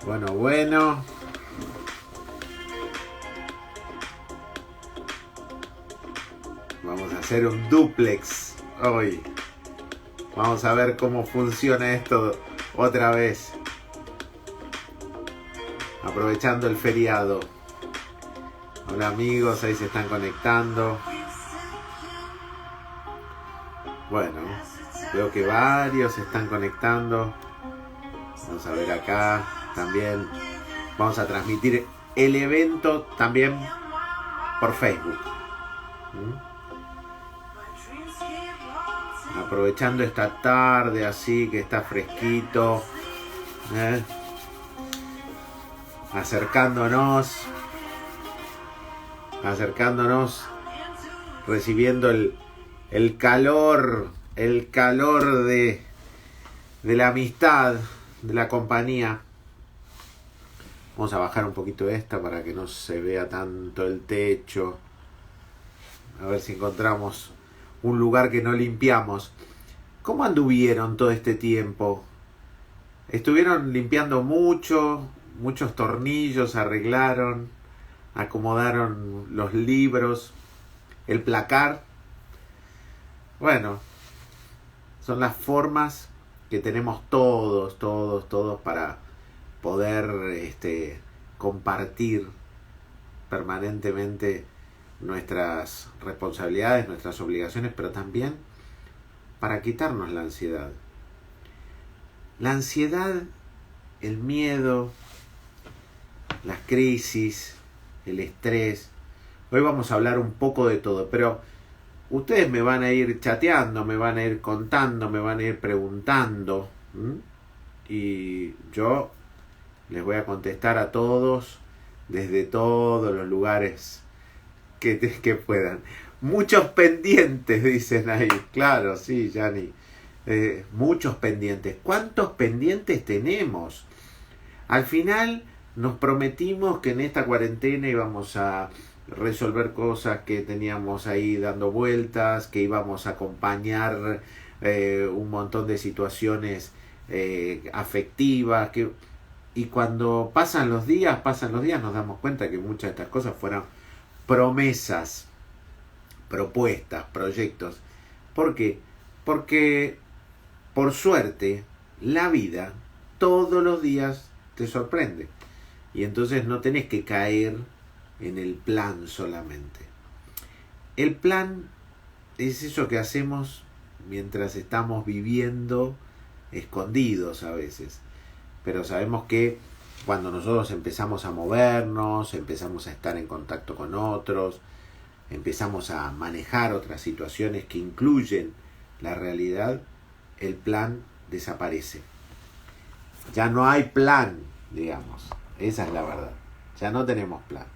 Bueno. Vamos a hacer un duplex hoy. Vamos a ver cómo funciona esto otra vez. Aprovechando el feriado. Hola amigos, ahí se están conectando. Bueno, veo que varios se están conectando. Vamos a ver acá también. Vamos a transmitir el evento también por Facebook. Aprovechando esta tarde así que está fresquito. Acercándonos, recibiendo el calor de la amistad, de la compañía. Vamos a bajar un poquito esta para que no se vea tanto el techo. A ver si encontramos un lugar que no limpiamos. ¿Cómo anduvieron todo este tiempo? Estuvieron limpiando muchos tornillos, arreglaron, acomodaron los libros, el placar. Bueno, son las formas que tenemos todos para poder compartir permanentemente nuestras responsabilidades, nuestras obligaciones, pero también para quitarnos la ansiedad. La ansiedad, el miedo, las crisis, el estrés. Hoy vamos a hablar un poco de todo, pero ustedes me van a ir chateando, me van a ir contando, me van a ir preguntando, y yo les voy a contestar a todos desde todos los lugares que puedan. Muchos pendientes, dicen ahí. Claro, sí, Yani. Muchos pendientes. ¿Cuántos pendientes tenemos? Al final nos prometimos que en esta cuarentena íbamos a resolver cosas que teníamos ahí dando vueltas, que íbamos a acompañar un montón de situaciones afectivas, y cuando pasan los días nos damos cuenta que muchas de estas cosas fueron promesas, propuestas, proyectos. ¿Por qué? Porque por suerte la vida todos los días te sorprende, y entonces no tenés que caer en el plan solamente. El plan es eso que hacemos mientras estamos viviendo escondidos a veces, pero sabemos que cuando nosotros empezamos a movernos, empezamos a estar en contacto con otros, empezamos a manejar otras situaciones que incluyen la realidad, el plan desaparece. Ya no hay plan, digamos. Esa es la verdad. Ya no tenemos plan.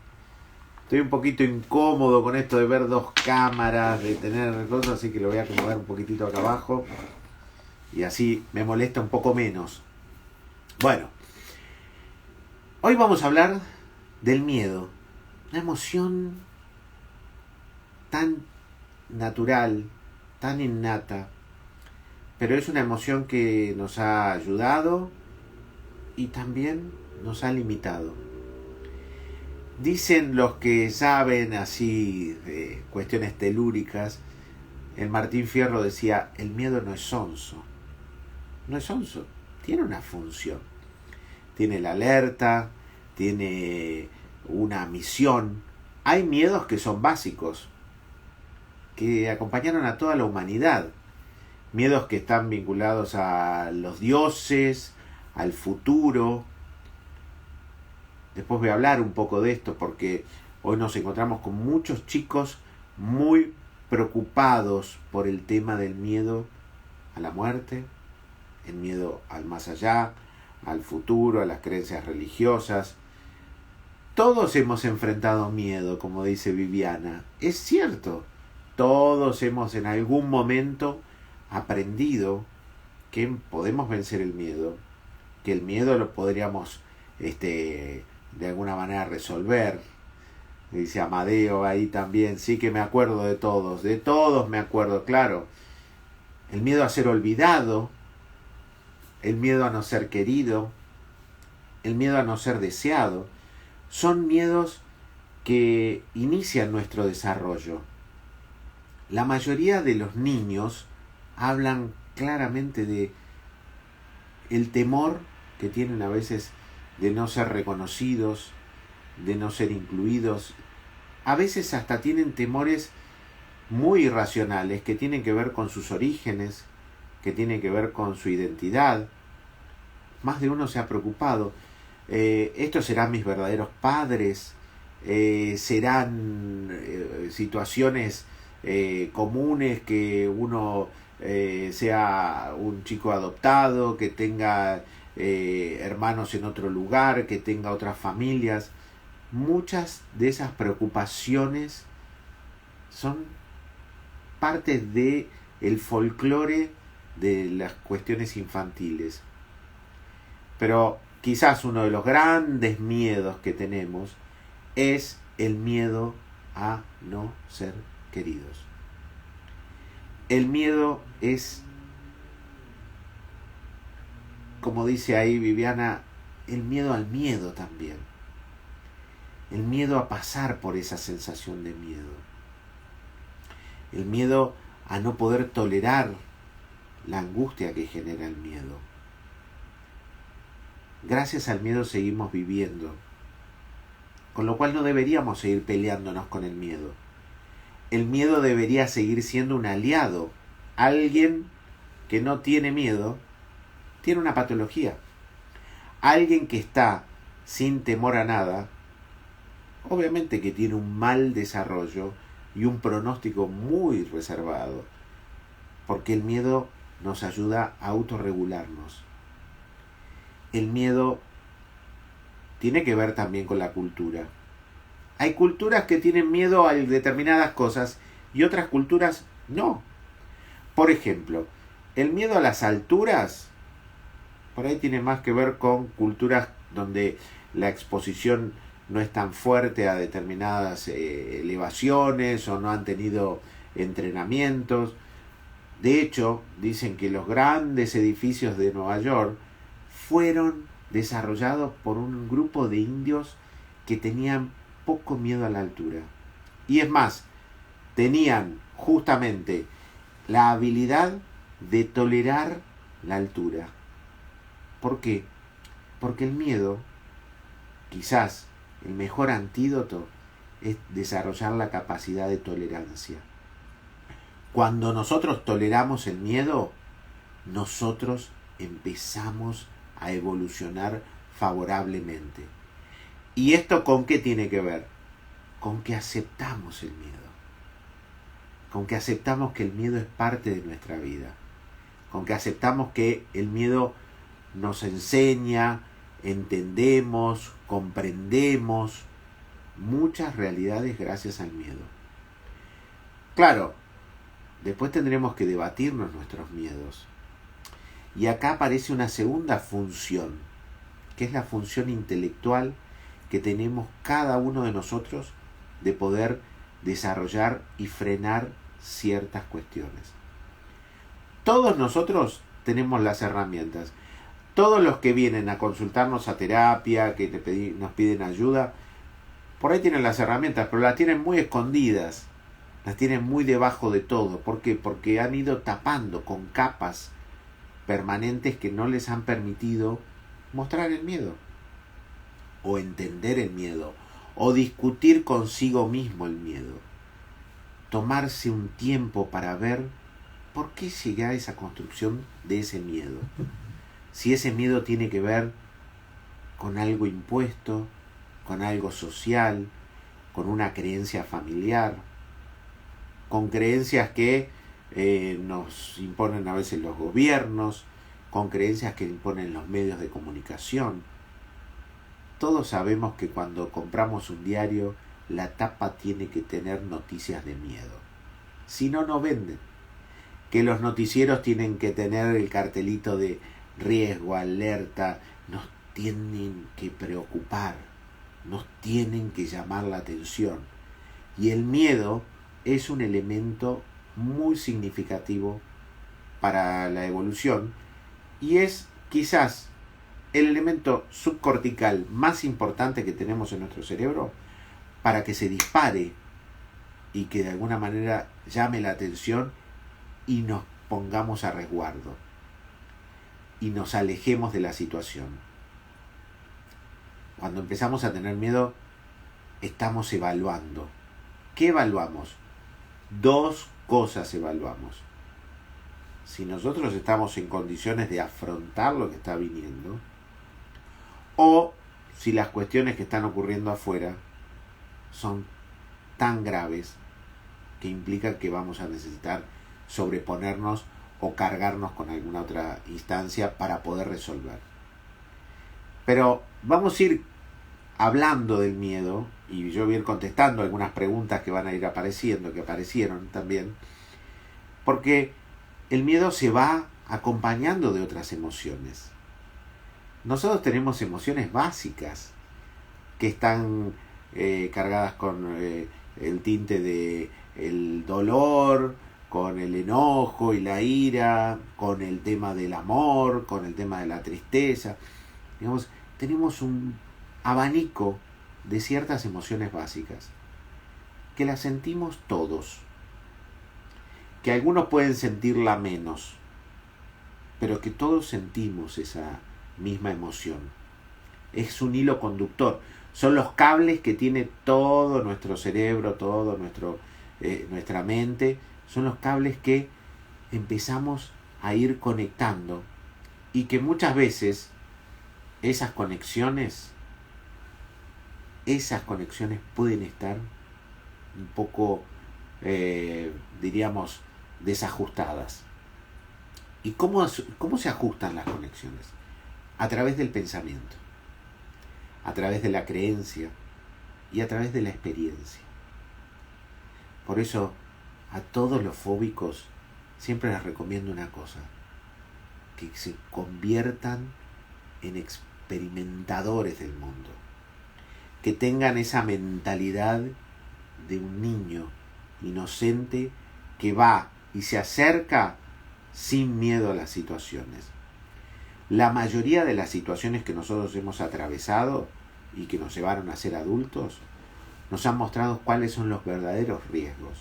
Estoy un poquito incómodo con esto de ver dos cámaras, de tener cosas, así que lo voy a acomodar un poquitito acá abajo. Y así me molesta un poco menos. Bueno, hoy vamos a hablar del miedo. Una emoción tan natural, tan innata, pero es una emoción que nos ha ayudado y también nos ha limitado. Dicen los que saben así de cuestiones telúricas, el Martín Fierro decía, el miedo no es sonso. No es sonso, tiene una función. Tiene la alerta, tiene una misión. Hay miedos que son básicos, que acompañaron a toda la humanidad. Miedos que están vinculados a los dioses, al futuro. Después voy a hablar un poco de esto porque hoy nos encontramos con muchos chicos muy preocupados por el tema del miedo a la muerte, el miedo al más allá, al futuro, a las creencias religiosas. Todos hemos enfrentado miedo, como dice Viviana. Es cierto, todos hemos en algún momento aprendido que podemos vencer el miedo, que el miedo lo podríamos de alguna manera resolver. Dice Amadeo ahí también, sí que me acuerdo de todos me acuerdo, claro. El miedo a ser olvidado, el miedo a no ser querido, el miedo a no ser deseado, son miedos que inician nuestro desarrollo. La mayoría de los niños hablan claramente de el temor que tienen a veces de no ser reconocidos, de no ser incluidos. A veces hasta tienen temores muy irracionales que tienen que ver con sus orígenes, que tienen que ver con su identidad. Más de uno se ha preocupado. ¿Estos serán mis verdaderos padres? ¿Serán situaciones comunes que uno sea un chico adoptado, que tenga hermanos en otro lugar, que tenga otras familias? Muchas de esas preocupaciones son parte de el folclore de las cuestiones infantiles. Pero quizás uno de los grandes miedos que tenemos es el miedo a no ser queridos. El miedo es, como dice ahí Viviana, el miedo al miedo también. El miedo a pasar por esa sensación de miedo. El miedo a no poder tolerar la angustia que genera el miedo. Gracias al miedo seguimos viviendo, con lo cual no deberíamos seguir peleándonos con el miedo. El miedo debería seguir siendo un aliado. Alguien que no tiene miedo tiene una patología. Alguien que está sin temor a nada, obviamente que tiene un mal desarrollo y un pronóstico muy reservado, porque el miedo nos ayuda a autorregularnos. El miedo tiene que ver también con la cultura. Hay culturas que tienen miedo a determinadas cosas y otras culturas no. Por ejemplo, el miedo a las alturas, por ahí tiene más que ver con culturas donde la exposición no es tan fuerte a determinadas elevaciones o no han tenido entrenamientos. De hecho, dicen que los grandes edificios de Nueva York fueron desarrollados por un grupo de indios que tenían poco miedo a la altura. Y es más, tenían justamente la habilidad de tolerar la altura. ¿Por qué? Porque el miedo, quizás el mejor antídoto, es desarrollar la capacidad de tolerancia. Cuando nosotros toleramos el miedo, nosotros empezamos a evolucionar favorablemente. ¿Y esto con qué tiene que ver? Con que aceptamos el miedo. Con que aceptamos que el miedo es parte de nuestra vida. Con que aceptamos que el miedo nos enseña, entendemos, comprendemos muchas realidades gracias al miedo. Claro, después tendremos que debatirnos nuestros miedos. Y acá aparece una segunda función, que es la función intelectual que tenemos cada uno de nosotros de poder desarrollar y frenar ciertas cuestiones. Todos nosotros tenemos las herramientas. Todos los que vienen a consultarnos a terapia, que nos piden ayuda, por ahí tienen las herramientas, pero las tienen muy escondidas, las tienen muy debajo de todo. ¿Por qué? Porque han ido tapando con capas permanentes que no les han permitido mostrar el miedo, o entender el miedo, o discutir consigo mismo el miedo. Tomarse un tiempo para ver por qué llegué a esa construcción de ese miedo. Si ese miedo tiene que ver con algo impuesto, con algo social, con una creencia familiar, con creencias que nos imponen a veces los gobiernos, con creencias que imponen los medios de comunicación. Todos sabemos que cuando compramos un diario, la tapa tiene que tener noticias de miedo. Si no, no venden. Que los noticieros tienen que tener el cartelito de riesgo, alerta, nos tienen que preocupar, nos tienen que llamar la atención. Y el miedo es un elemento muy significativo para la evolución y es quizás el elemento subcortical más importante que tenemos en nuestro cerebro para que se dispare y que de alguna manera llame la atención y nos pongamos a resguardo y nos alejemos de la situación. Cuando empezamos a tener miedo, estamos evaluando. ¿Qué evaluamos? Dos cosas evaluamos. Si nosotros estamos en condiciones de afrontar lo que está viniendo, o si las cuestiones que están ocurriendo afuera son tan graves que implican que vamos a necesitar sobreponernos o cargarnos con alguna otra instancia para poder resolver. Pero vamos a ir hablando del miedo, y yo voy a ir contestando algunas preguntas que van a ir apareciendo, que aparecieron también, porque el miedo se va acompañando de otras emociones. Nosotros tenemos emociones básicas que están cargadas con el tinte de el dolor, con el enojo y la ira, con el tema del amor, con el tema de la tristeza. Digamos, tenemos un abanico de ciertas emociones básicas que las sentimos todos, que algunos pueden sentirla menos, pero que todos sentimos esa misma emoción. Es un hilo conductor, son los cables que tiene todo nuestro cerebro, todo nuestra mente, son los cables que empezamos a ir conectando y que muchas veces esas conexiones pueden estar un poco, diríamos, desajustadas. ¿Y cómo se ajustan las conexiones? A través del pensamiento, a través de la creencia y a través de la experiencia. Por eso, a todos los fóbicos siempre les recomiendo una cosa: que se conviertan en experimentadores del mundo, que tengan esa mentalidad de un niño inocente que va y se acerca sin miedo a las situaciones. La mayoría de las situaciones que nosotros hemos atravesado y que nos llevaron a ser adultos nos han mostrado cuáles son los verdaderos riesgos,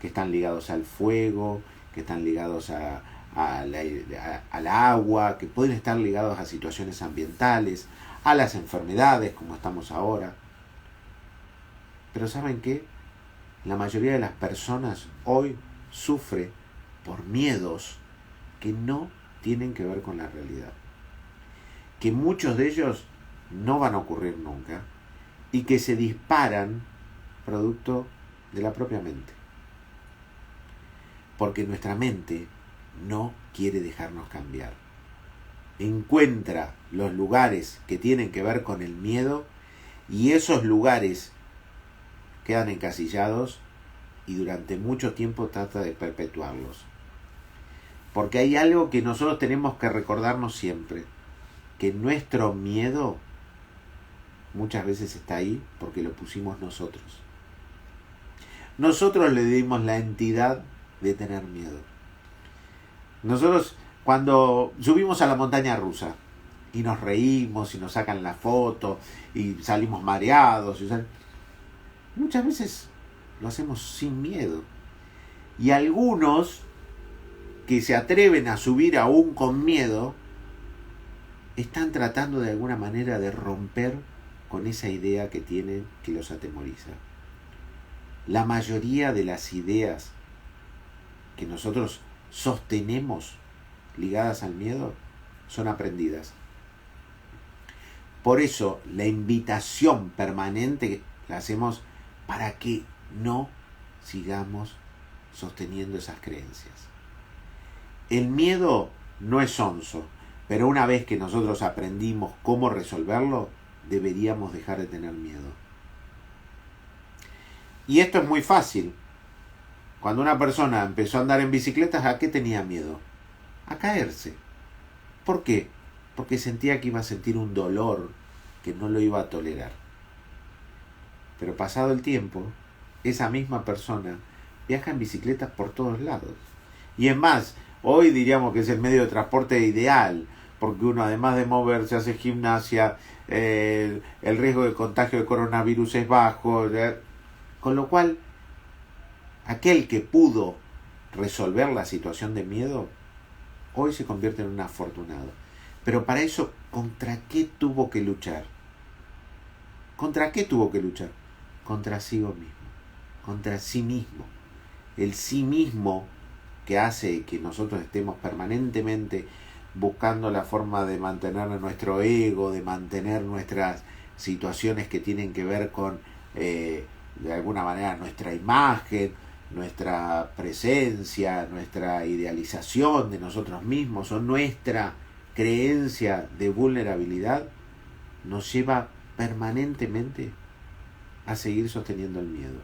que están ligados al fuego, que están ligados al agua, que pueden estar ligados a situaciones ambientales, a las enfermedades como estamos ahora. Pero ¿saben qué? La mayoría de las personas hoy sufre por miedos que no tienen que ver con la realidad, que muchos de ellos no van a ocurrir nunca y que se disparan producto de la propia mente, porque nuestra mente no quiere dejarnos cambiar. Encuentra los lugares que tienen que ver con el miedo y esos lugares quedan encasillados y durante mucho tiempo trata de perpetuarlos. Porque hay algo que nosotros tenemos que recordarnos siempre, que nuestro miedo muchas veces está ahí porque lo pusimos nosotros. Nosotros le dimos la entidad de tener miedo. Nosotros cuando subimos a la montaña rusa y nos reímos y nos sacan la foto y salimos mareados, muchas veces lo hacemos sin miedo. Y algunos que se atreven a subir aún con miedo están tratando de alguna manera de romper con esa idea que tienen que los atemoriza. La mayoría de las ideas que nosotros sostenemos ligadas al miedo son aprendidas. Por eso la invitación permanente la hacemos para que no sigamos sosteniendo esas creencias. El miedo no es sonso, pero una vez que nosotros aprendimos cómo resolverlo, deberíamos dejar de tener miedo. Y esto es muy fácil. Cuando una persona empezó a andar en bicicletas, ¿a qué tenía miedo? A caerse. ¿Por qué? Porque sentía que iba a sentir un dolor que no lo iba a tolerar. Pero pasado el tiempo, esa misma persona viaja en bicicletas por todos lados. Y es más, hoy diríamos que es el medio de transporte ideal, porque uno además de moverse hace gimnasia, el riesgo de contagio de coronavirus es bajo, con lo cual aquel que pudo resolver la situación de miedo hoy se convierte en un afortunado. Pero para eso, ¿contra qué tuvo que luchar? ¿Contra qué tuvo que luchar? Contra sí mismo, contra sí mismo. El sí mismo que hace que nosotros estemos permanentemente buscando la forma de mantener nuestro ego, de mantener nuestras situaciones que tienen que ver con, de alguna manera, nuestra imagen, nuestra presencia, nuestra idealización de nosotros mismos o nuestra creencia de vulnerabilidad, nos lleva permanentemente a seguir sosteniendo el miedo.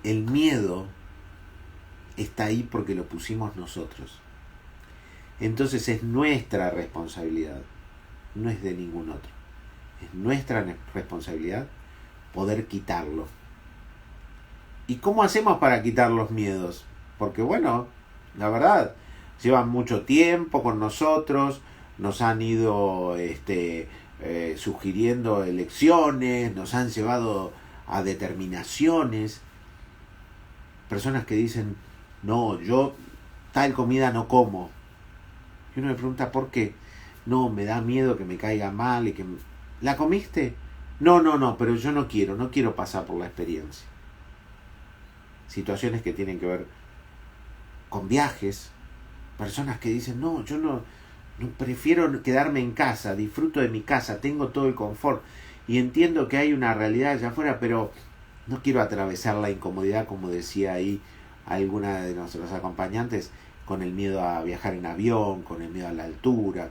El miedo está ahí porque lo pusimos nosotros. Entonces es nuestra responsabilidad, no es de ningún otro. Es nuestra responsabilidad poder quitarlo. ¿Y cómo hacemos para quitar los miedos? Porque bueno, la verdad, llevan mucho tiempo con nosotros, nos han ido sugiriendo elecciones, nos han llevado a determinaciones. Personas que dicen, no, yo tal comida no como. Y uno le pregunta, ¿por qué? No, me da miedo que me caiga mal y que... ¿La comiste? No, pero yo no quiero pasar por la experiencia. Situaciones que tienen que ver con viajes, personas que dicen, no, yo no prefiero quedarme en casa, disfruto de mi casa, tengo todo el confort y entiendo que hay una realidad allá afuera, pero no quiero atravesar la incomodidad, como decía ahí alguna de nuestros acompañantes, con el miedo a viajar en avión, con el miedo a la altura.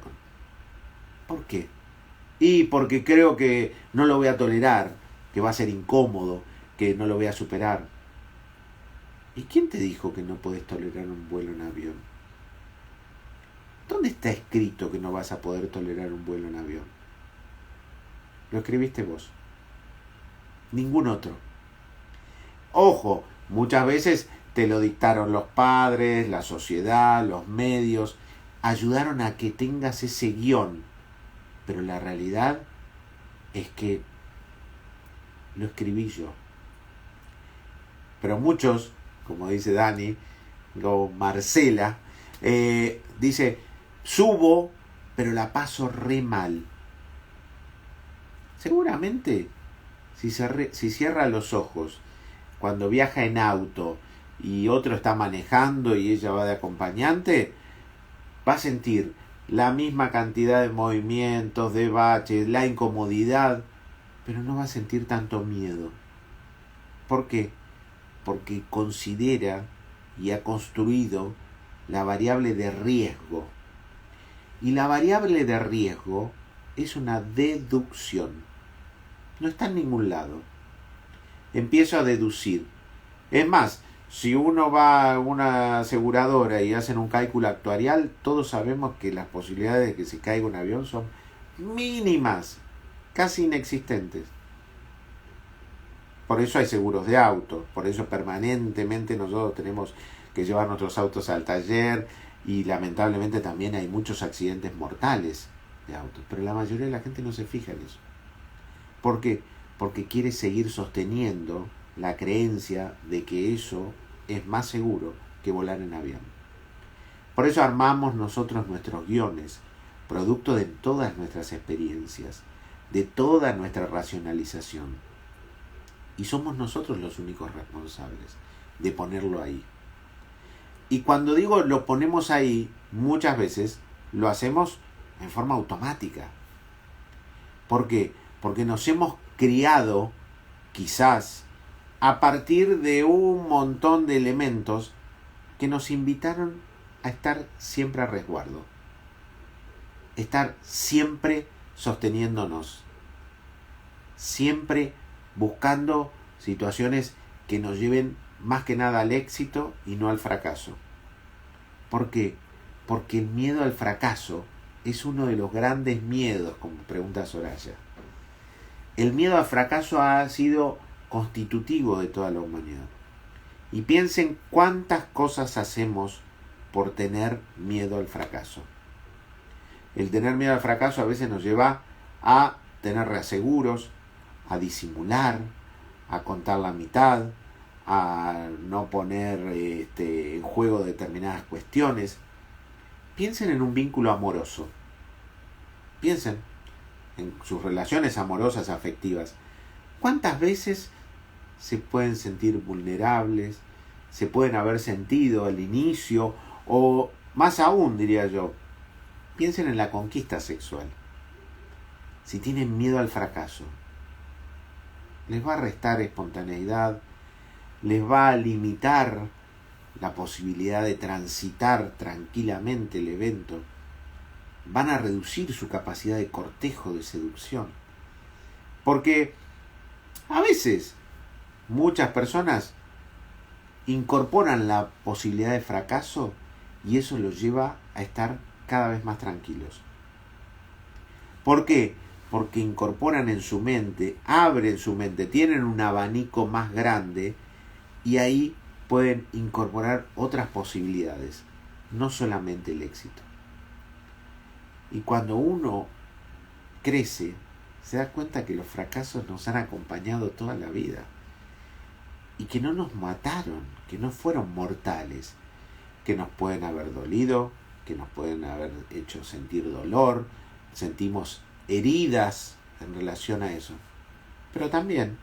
¿Por qué? Y porque creo que no lo voy a tolerar, que va a ser incómodo, que no lo voy a superar. ¿Y quién te dijo que no podés tolerar un vuelo en avión? ¿Dónde está escrito que no vas a poder tolerar un vuelo en avión? Lo escribiste vos. Ningún otro. Ojo, muchas veces te lo dictaron los padres, la sociedad, los medios, ayudaron a que tengas ese guión. Pero la realidad es que lo escribí yo. Pero muchos, como dice Dani, o Marcela, dice, subo, pero la paso re mal. Seguramente, si cierra los ojos, cuando viaja en auto y otro está manejando y ella va de acompañante, va a sentir la misma cantidad de movimientos, de baches, la incomodidad, pero no va a sentir tanto miedo. ¿Por qué? Porque considera y ha construido la variable de riesgo. Y la variable de riesgo es una deducción. No está en ningún lado. Empiezo a deducir. Es más, si uno va a una aseguradora y hacen un cálculo actuarial, todos sabemos que las posibilidades de que se caiga un avión son mínimas, casi inexistentes. Por eso hay seguros de auto, por eso permanentemente nosotros tenemos que llevar nuestros autos al taller y lamentablemente también hay muchos accidentes mortales de autos, pero la mayoría de la gente no se fija en eso. ¿Por qué? Porque quiere seguir sosteniendo la creencia de que eso es más seguro que volar en avión. Por eso armamos nosotros nuestros guiones, producto de todas nuestras experiencias, de toda nuestra racionalización. Y somos nosotros los únicos responsables de ponerlo ahí. Y cuando digo lo ponemos ahí, muchas veces lo hacemos en forma automática. ¿Por qué? Porque nos hemos criado, quizás, a partir de un montón de elementos que nos invitaron a estar siempre a resguardo. Estar siempre sosteniéndonos. Siempre buscando situaciones que nos lleven más que nada al éxito y no al fracaso. ¿Por qué? Porque el miedo al fracaso es uno de los grandes miedos, como pregunta Soraya. El miedo al fracaso ha sido constitutivo de toda la humanidad. Y piensen cuántas cosas hacemos por tener miedo al fracaso. El tener miedo al fracaso a veces nos lleva a tener reaseguros, a disimular, a contar la mitad, a no poner en juego determinadas cuestiones. Piensen en un vínculo amoroso. Piensen en sus relaciones amorosas, afectivas. ¿Cuántas veces se pueden sentir vulnerables? Se pueden haber sentido al inicio, o más aún, diría yo, piensen en la conquista sexual. Si tienen miedo al fracaso, les va a restar espontaneidad, les va a limitar la posibilidad de transitar tranquilamente el evento, van a reducir su capacidad de cortejo, de seducción. Porque a veces muchas personas incorporan la posibilidad de fracaso y eso los lleva a estar cada vez más tranquilos. ¿Por qué? Porque incorporan en su mente, abren su mente, tienen un abanico más grande y ahí pueden incorporar otras posibilidades, no solamente el éxito. Y cuando uno crece, se da cuenta que los fracasos nos han acompañado toda la vida y que no nos mataron, que no fueron mortales, que nos pueden haber dolido, que nos pueden haber hecho sentir dolor, sentimos heridas en relación a eso. Pero también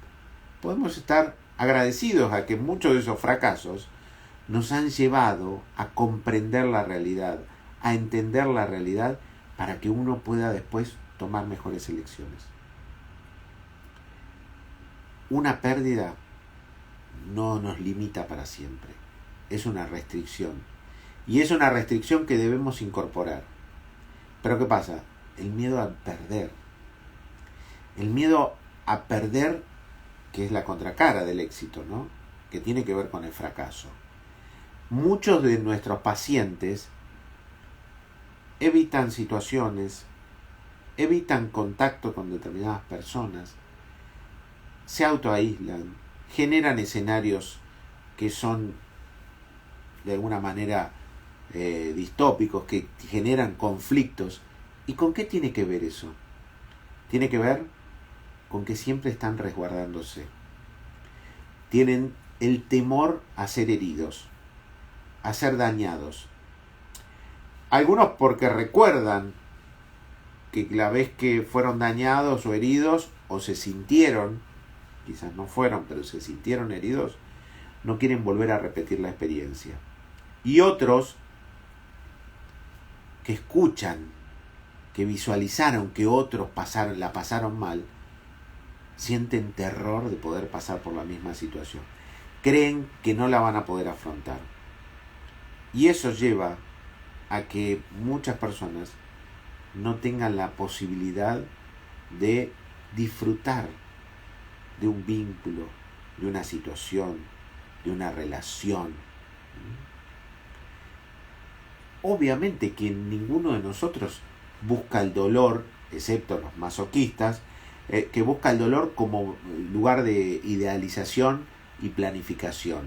podemos estar agradecidos a que muchos de esos fracasos nos han llevado a comprender la realidad, a entender la realidad para que uno pueda después tomar mejores elecciones. Una pérdida no nos limita para siempre, es una restricción. Y es una restricción que debemos incorporar. Pero ¿qué pasa? El miedo a perder. El miedo a perder, que es la contracara del éxito, ¿no? Que tiene que ver con el fracaso. Muchos de nuestros pacientes evitan situaciones, evitan contacto con determinadas personas, se autoaíslan, generan escenarios que son de alguna manera distópicos, que generan conflictos. ¿Y con qué tiene que ver eso? Tiene que ver con que siempre están resguardándose. Tienen el temor a ser heridos, a ser dañados. Algunos porque recuerdan que la vez que fueron dañados o heridos, o se sintieron, quizás no fueron, pero se sintieron heridos, no quieren volver a repetir la experiencia. Y otros que escuchan, que visualizaron que otros la pasaron mal, sienten terror de poder pasar por la misma situación. Creen que no la van a poder afrontar. Y eso lleva a que muchas personas no tengan la posibilidad de disfrutar de un vínculo, de una situación, de una relación. Obviamente que ninguno de nosotros busca el dolor, excepto los masoquistas, que busca el dolor como lugar de idealización y planificación.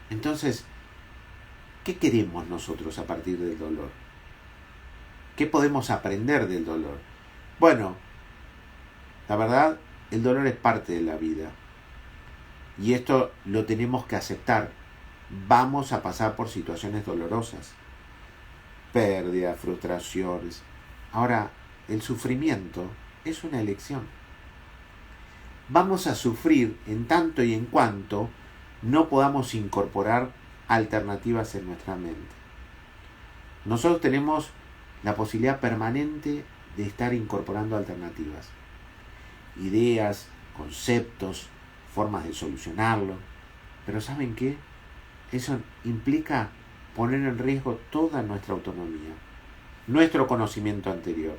Entonces, ¿qué queremos nosotros a partir del dolor? ¿Qué podemos aprender del dolor? Bueno, la verdad, el dolor es parte de la vida. Y esto lo tenemos que aceptar. Vamos a pasar por situaciones dolorosas. Pérdidas, frustraciones. Ahora, el sufrimiento es una elección. Vamos a sufrir en tanto y en cuanto no podamos incorporar alternativas en nuestra mente. Nosotros tenemos la posibilidad permanente de estar incorporando alternativas. Ideas, conceptos, formas de solucionarlo. Pero ¿saben qué? Eso implica poner en riesgo toda nuestra autonomía, nuestro conocimiento anterior.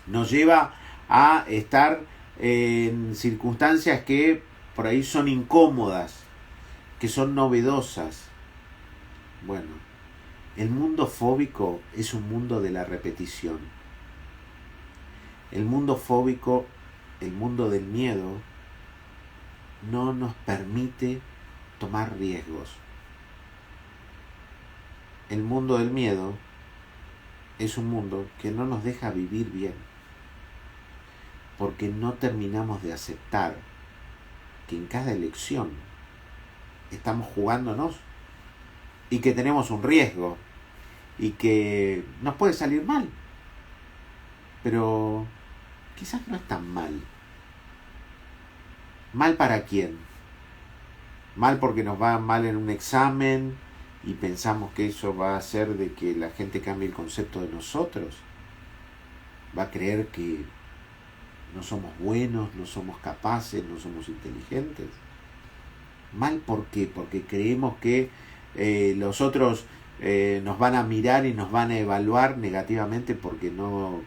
Nos lleva a estar en circunstancias que por ahí son incómodas, que son novedosas. Bueno, el mundo fóbico es un mundo de la repetición. El mundo fóbico, el mundo del miedo, no nos permite tomar riesgos. El mundo del miedo es un mundo que no nos deja vivir bien, porque no terminamos de aceptar que en cada elección estamos jugándonos y que tenemos un riesgo y que nos puede salir mal, pero quizás no es tan mal. ¿Mal para quién? Mal porque nos va mal en un examen y pensamos que eso va a hacer de que la gente cambie el concepto de nosotros. Va a creer que no somos buenos, no somos capaces, no somos inteligentes. ¿Mal por qué? Porque creemos que los otros nos van a mirar y nos van a evaluar negativamente porque no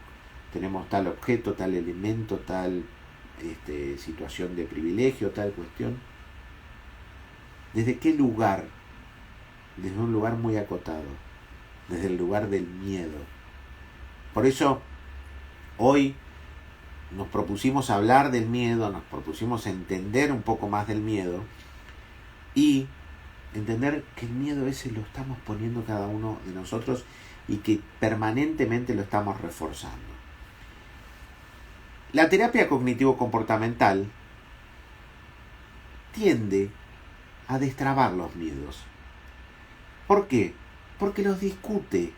tenemos tal objeto, tal elemento, tal situación de privilegio, tal cuestión. ¿Desde qué lugar? Desde un lugar muy acotado, desde el lugar del miedo. Por eso hoy nos propusimos hablar del miedo, nos propusimos entender un poco más del miedo y entender que el miedo ese lo estamos poniendo cada uno de nosotros y que permanentemente lo estamos reforzando. La terapia cognitivo-comportamental tiende a destrabar los miedos. ¿Por qué? Porque los discute.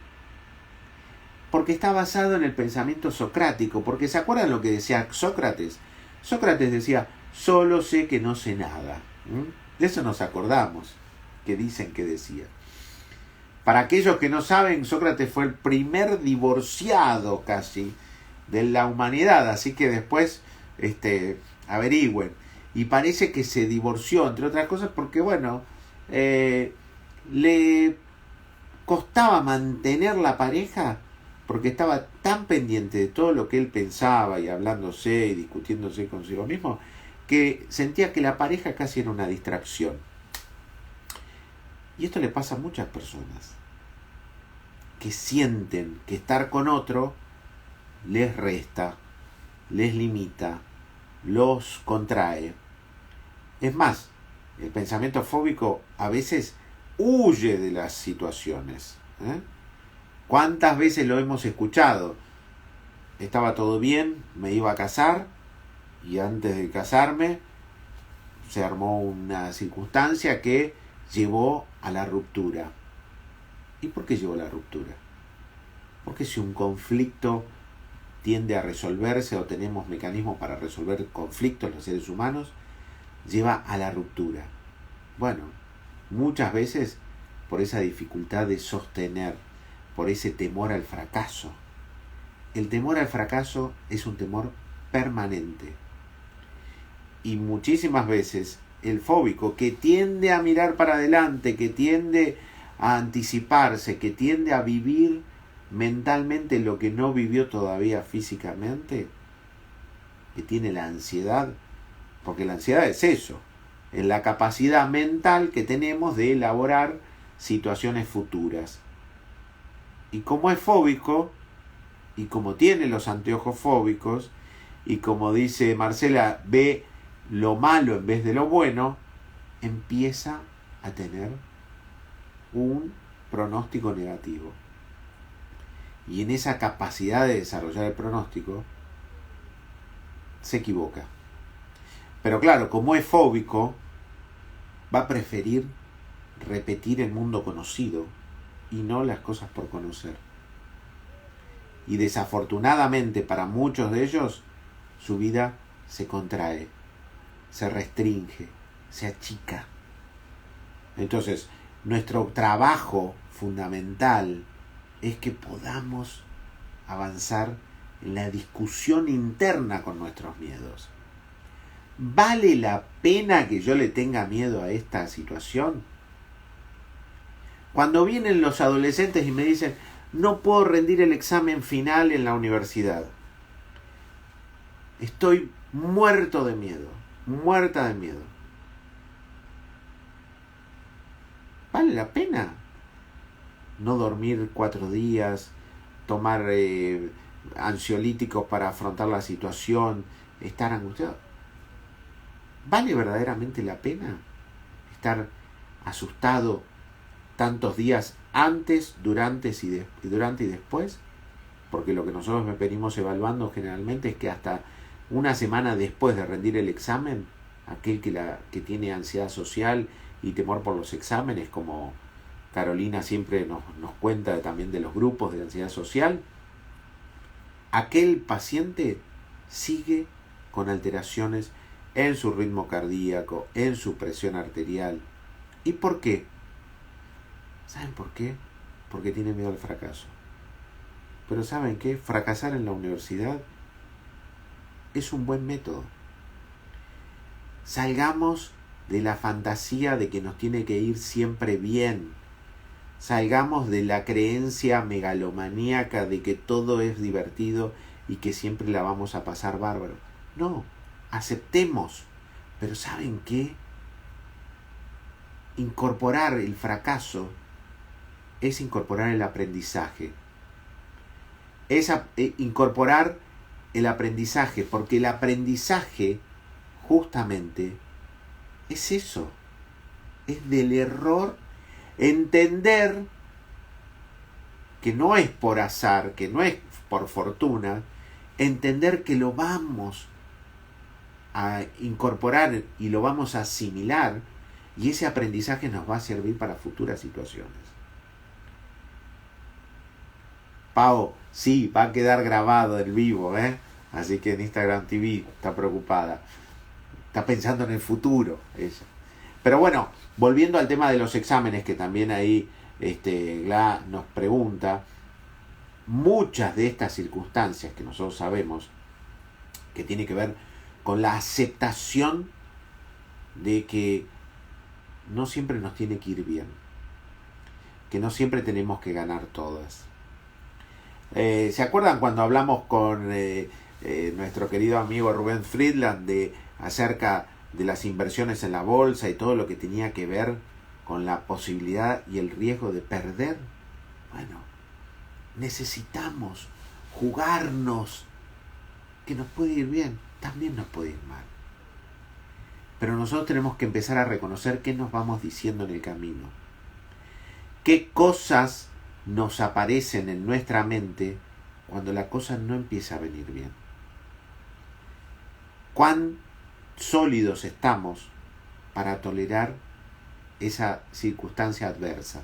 Porque está basado en el pensamiento socrático. Porque ¿se acuerdan lo que decía Sócrates? Sócrates decía, solo sé que no sé nada. De eso nos acordamos, que dicen que decía. Para aquellos que no saben, Sócrates fue el primer divorciado casi de la humanidad, así que después averigüen. Y parece que se divorció, entre otras cosas, porque bueno, le costaba mantener la pareja porque estaba tan pendiente de todo lo que él pensaba y hablándose y discutiéndose consigo mismo, que sentía que la pareja casi era una distracción. Y esto le pasa a muchas personas, que sienten que estar con otro les resta, les limita, los contrae. Es más, el pensamiento fóbico a veces huye de las situaciones. ¿Cuántas veces lo hemos escuchado? Estaba todo bien, me iba a casar y antes de casarme se armó una circunstancia que llevó a la ruptura. ¿Y por qué llevó a la ruptura? Porque si un conflicto tiende a resolverse o tenemos mecanismos para resolver conflictos los seres humanos, lleva a la ruptura. Bueno, muchas veces por esa dificultad de sostener, por ese temor al fracaso. El temor al fracaso es un temor permanente. Y muchísimas veces el fóbico, que tiende a mirar para adelante, que tiende a anticiparse, que tiende a vivir mentalmente lo que no vivió todavía físicamente, que tiene la ansiedad, porque la ansiedad es eso, es la capacidad mental que tenemos de elaborar situaciones futuras. Y como es fóbico, y como tiene los anteojos fóbicos, y como dice Marcela, ve lo malo en vez de lo bueno, empieza a tener un pronóstico negativo. Y en esa capacidad de desarrollar el pronóstico, se equivoca. Pero claro, como es fóbico, va a preferir repetir el mundo conocido y no las cosas por conocer. Y desafortunadamente para muchos de ellos, su vida se contrae, se restringe, se achica. Entonces, nuestro trabajo fundamental es que podamos avanzar en la discusión interna con nuestros miedos. ¿Vale la pena que yo le tenga miedo a esta situación? Cuando vienen los adolescentes y me dicen, no puedo rendir el examen final en la universidad, estoy muerto de miedo, muerta de miedo. ¿Vale la pena no dormir 4 días, tomar ansiolíticos para afrontar la situación, estar angustiado? ¿Vale verdaderamente la pena estar asustado tantos días antes, durante y después? porque lo que nosotros venimos evaluando generalmente es que hasta una semana después de rendir el examen, aquel que tiene ansiedad social y temor por los exámenes, como Carolina siempre nos cuenta también de los grupos de ansiedad social, aquel paciente sigue con alteraciones en su ritmo cardíaco, en su presión arterial. ¿Y por qué? ¿Saben por qué? Porque tiene miedo al fracaso. Pero ¿saben qué? Fracasar en la universidad es un buen método. Salgamos de la fantasía de que nos tiene que ir siempre bien. Salgamos de la creencia megalomaníaca de que todo es divertido y que siempre la vamos a pasar bárbaro. No, aceptemos. Pero ¿saben qué? Incorporar el fracaso es incorporar el aprendizaje. Es incorporar el aprendizaje, porque el aprendizaje justamente es eso, es del error, entender que no es por azar, que no es por fortuna, entender que lo vamos a incorporar y lo vamos a asimilar, y ese aprendizaje nos va a servir para futuras situaciones. Pau, sí, va a quedar grabado el vivo, así que en Instagram TV está preocupada. Está pensando en el futuro ella. Pero bueno, volviendo al tema de los exámenes, que también ahí Gla nos pregunta, muchas de estas circunstancias que nosotros sabemos que tiene que ver con la aceptación de que no siempre nos tiene que ir bien, que no siempre tenemos que ganar todas. ¿Se acuerdan cuando hablamos con nuestro querido amigo Rubén Friedland acerca de las inversiones en la bolsa y todo lo que tenía que ver con la posibilidad y el riesgo de perder? Bueno, necesitamos jugarnos, que nos puede ir bien, también nos puede ir mal. Pero nosotros tenemos que empezar a reconocer qué nos vamos diciendo en el camino, qué cosas nos aparecen en nuestra mente cuando la cosa no empieza a venir bien. Cuán sólidos estamos para tolerar esa circunstancia adversa.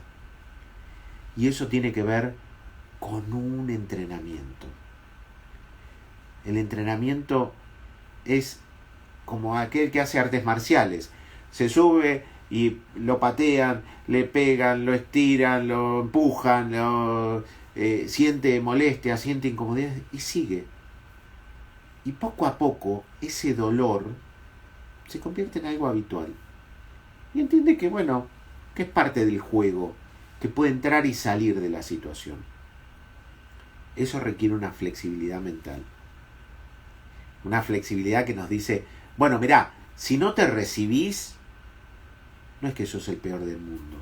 Y eso tiene que ver con un entrenamiento. El entrenamiento es como aquel que hace artes marciales. Se sube y lo patean, le pegan, lo estiran, lo empujan, siente molestia, siente incomodidad y sigue. Y poco a poco ese dolor se convierte en algo habitual. Y entiende que, bueno, que es parte del juego, que puede entrar y salir de la situación. Eso requiere una flexibilidad mental. Una flexibilidad que nos dice, bueno, mirá, si no te recibís, no es que sos el peor del mundo.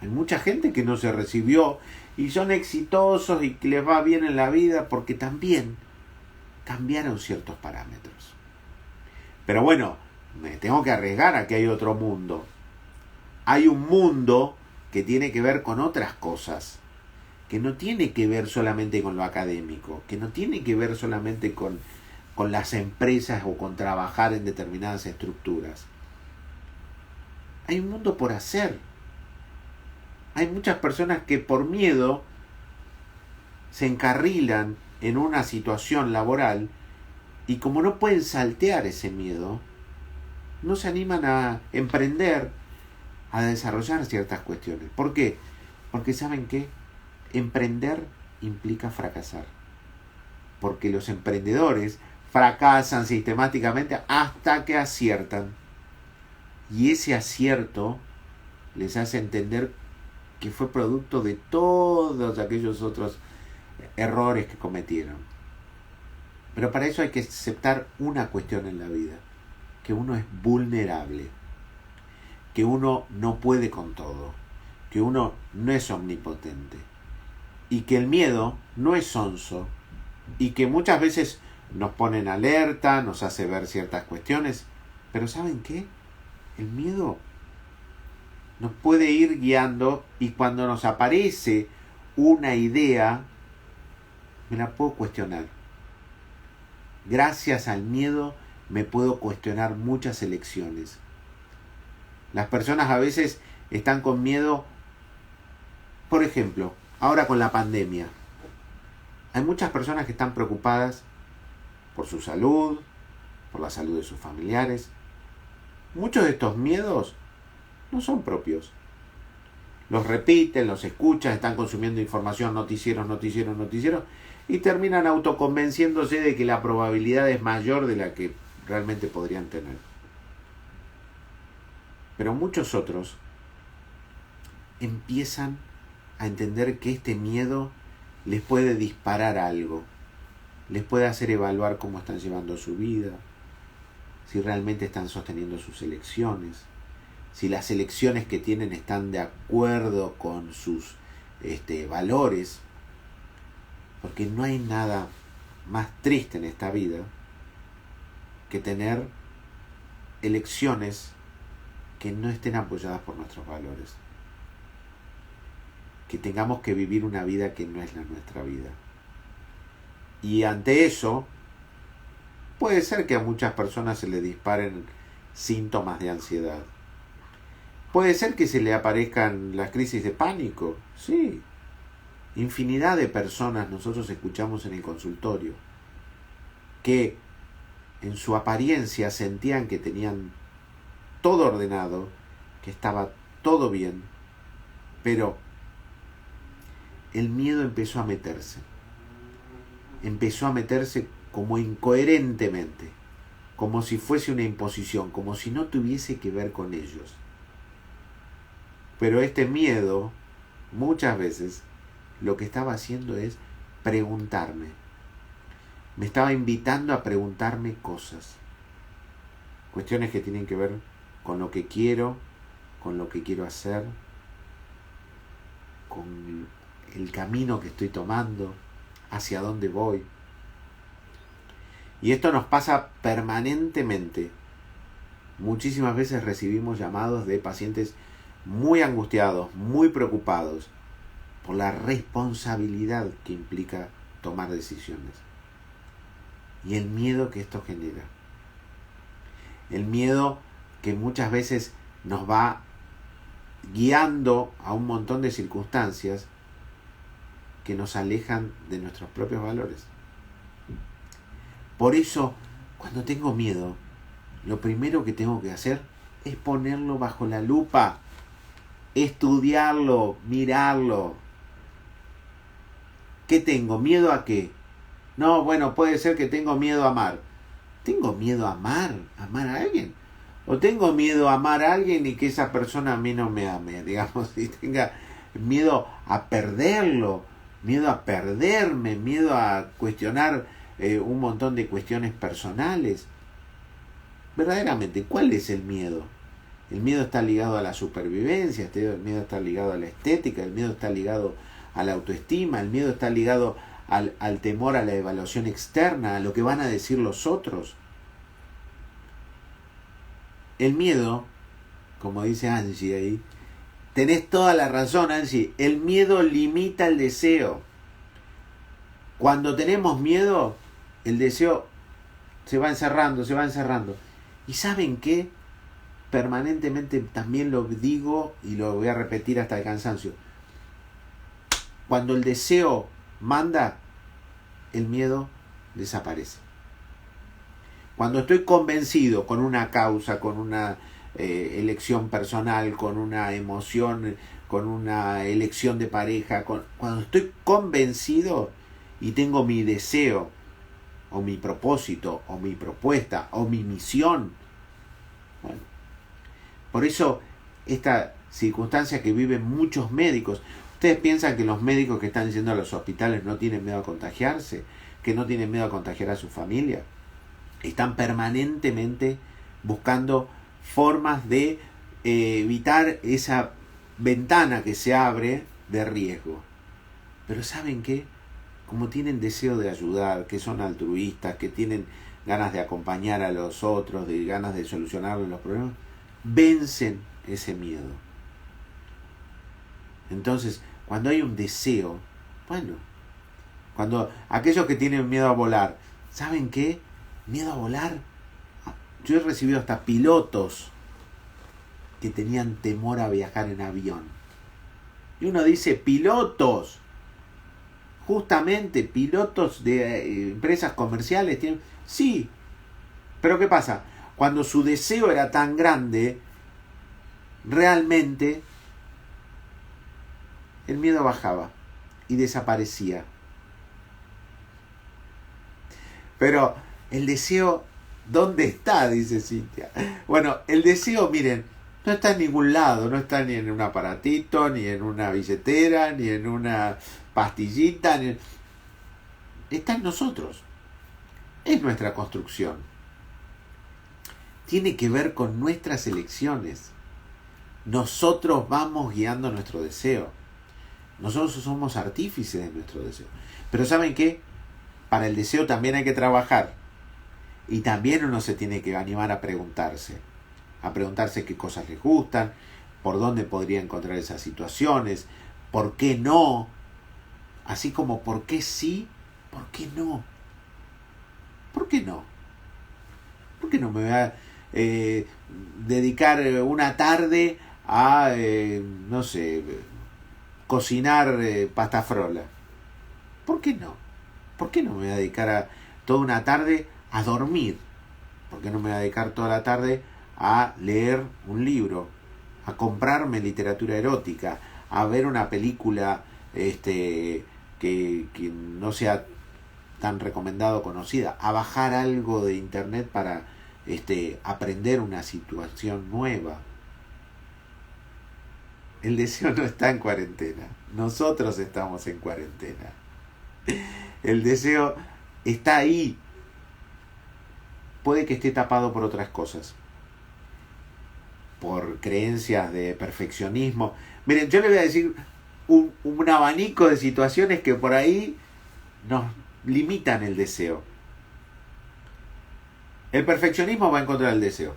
Hay mucha gente que no se recibió y son exitosos y que les va bien en la vida porque también cambiaron ciertos parámetros. Pero bueno, me tengo que arriesgar a que hay otro mundo. Hay un mundo que tiene que ver con otras cosas, que no tiene que ver solamente con lo académico, que no tiene que ver solamente con las empresas o con trabajar en determinadas estructuras. Hay un mundo por hacer. Hay muchas personas que por miedo se encarrilan en una situación laboral y como no pueden saltear ese miedo, no se animan a emprender, a desarrollar ciertas cuestiones. ¿Por qué? Porque ¿saben qué? Emprender implica fracasar. Porque los emprendedores fracasan sistemáticamente hasta que aciertan. Y ese acierto les hace entender que fue producto de todos aquellos otros errores que cometieron. Pero para eso hay que aceptar una cuestión en la vida, que uno es vulnerable, que uno no puede con todo, que uno no es omnipotente, y que el miedo no es sonso, y que muchas veces nos pone en alerta, nos hace ver ciertas cuestiones, pero ¿saben qué? El miedo nos puede ir guiando y cuando nos aparece una idea me la puedo cuestionar. Gracias al miedo me puedo cuestionar muchas elecciones. Las personas a veces están con miedo, por ejemplo, ahora con la pandemia. Hay muchas personas que están preocupadas por su salud, por la salud de sus familiares. Muchos de estos miedos no son propios. Los repiten, los escuchan, están consumiendo información, noticieros, y terminan autoconvenciéndose de que la probabilidad es mayor de la que realmente podrían tener. Pero muchos otros empiezan a entender que este miedo les puede disparar algo, les puede hacer evaluar cómo están llevando su vida, si realmente están sosteniendo sus elecciones, si las elecciones que tienen están de acuerdo con sus valores, porque no hay nada más triste en esta vida que tener elecciones que no estén apoyadas por nuestros valores, que tengamos que vivir una vida que no es la nuestra vida. Y ante eso, puede ser que a muchas personas se les disparen síntomas de ansiedad. Puede ser que se le aparezcan las crisis de pánico, sí. Infinidad de personas nosotros escuchamos en el consultorio que en su apariencia sentían que tenían todo ordenado, que estaba todo bien, pero el miedo empezó a meterse como incoherentemente, como si fuese una imposición, como si no tuviese que ver con ellos. Pero este miedo, muchas veces, lo que estaba haciendo es preguntarme. Me estaba invitando a preguntarme cosas. Cuestiones que tienen que ver con lo que quiero hacer, con el camino que estoy tomando, hacia dónde voy. Y esto nos pasa permanentemente. Muchísimas veces recibimos llamados de pacientes muy angustiados, muy preocupados por la responsabilidad que implica tomar decisiones. Y el miedo que esto genera. El miedo que muchas veces nos va guiando a un montón de circunstancias que nos alejan de nuestros propios valores. Por eso, cuando tengo miedo, lo primero que tengo que hacer es ponerlo bajo la lupa, estudiarlo, mirarlo. ¿Qué tengo? ¿Miedo a qué? No, bueno, puede ser que tengo miedo a amar. ¿Tengo miedo a amar? ¿Amar a alguien? ¿O tengo miedo a amar a alguien y que esa persona a mí no me ame? Digamos, y tenga miedo a perderlo, miedo a perderme, miedo a cuestionar un montón de cuestiones personales. Verdaderamente, ¿cuál es el miedo? El miedo está ligado a la supervivencia, el miedo está ligado a la estética, el miedo está ligado a la autoestima, el miedo está ligado al temor a la evaluación externa, a lo que van a decir los otros. El miedo, como dice Angie ahí, tenés toda la razón, Angie, el miedo limita el deseo. Cuando tenemos miedo, el deseo se va encerrando. ¿Y saben qué? Permanentemente también lo digo y lo voy a repetir hasta el cansancio. Cuando el deseo manda, el miedo desaparece. Cuando estoy convencido con una causa, con una elección personal, con una emoción, con una elección de pareja, cuando estoy convencido y tengo mi deseo, o mi propósito, o mi propuesta, o mi misión, bueno, por eso esta circunstancia que viven muchos médicos. ¿Ustedes piensan que los médicos que están yendo a los hospitales no tienen miedo a contagiarse? ¿Que no tienen miedo a contagiar a su familia? Están permanentemente buscando formas de evitar esa ventana que se abre de riesgo. Pero ¿saben qué? Como tienen deseo de ayudar, que son altruistas, que tienen ganas de acompañar a los otros, de ganas de solucionar los problemas, vencen ese miedo. Entonces, cuando hay un deseo, bueno, Cuando aquellos que tienen miedo a volar, ¿saben qué? Miedo a volar. Yo he recibido hasta pilotos que tenían temor a viajar en avión. Y uno dice, pilotos, justamente pilotos de empresas comerciales tienen... Sí, pero ¿qué pasa? Cuando su deseo era tan grande, realmente el miedo bajaba y desaparecía. Pero el deseo, ¿dónde está? Dice Cintia. Bueno, el deseo, miren, no está en ningún lado, no está ni en un aparatito, ni en una billetera, ni en una pastillita, está en nosotros. Es nuestra construcción. Tiene que ver con nuestras elecciones. Nosotros vamos guiando nuestro deseo. Nosotros somos artífices de nuestro deseo. Pero ¿saben qué? Para el deseo también hay que trabajar. Y también uno se tiene que animar a preguntarse qué cosas les gustan, por dónde podría encontrar esas situaciones, por qué no, así como por qué sí, por qué no. ¿Por qué no? ¿Por qué no me voy a dedicar una tarde a, no sé, cocinar pasta frola? ¿Por qué no? ¿Por qué no me voy a dedicar toda una tarde a dormir? ¿Por qué no me voy a dedicar toda la tarde a leer un libro, a comprarme literatura erótica, a ver una película que no sea tan recomendada o conocida, a bajar algo de internet para aprender una situación nueva? El deseo no está en cuarentena, nosotros estamos en cuarentena. El deseo está ahí. Puede que esté tapado por otras cosas, por creencias de perfeccionismo. Miren, yo les voy a decir un abanico de situaciones que por ahí nos limitan el deseo. El perfeccionismo va en contra del deseo.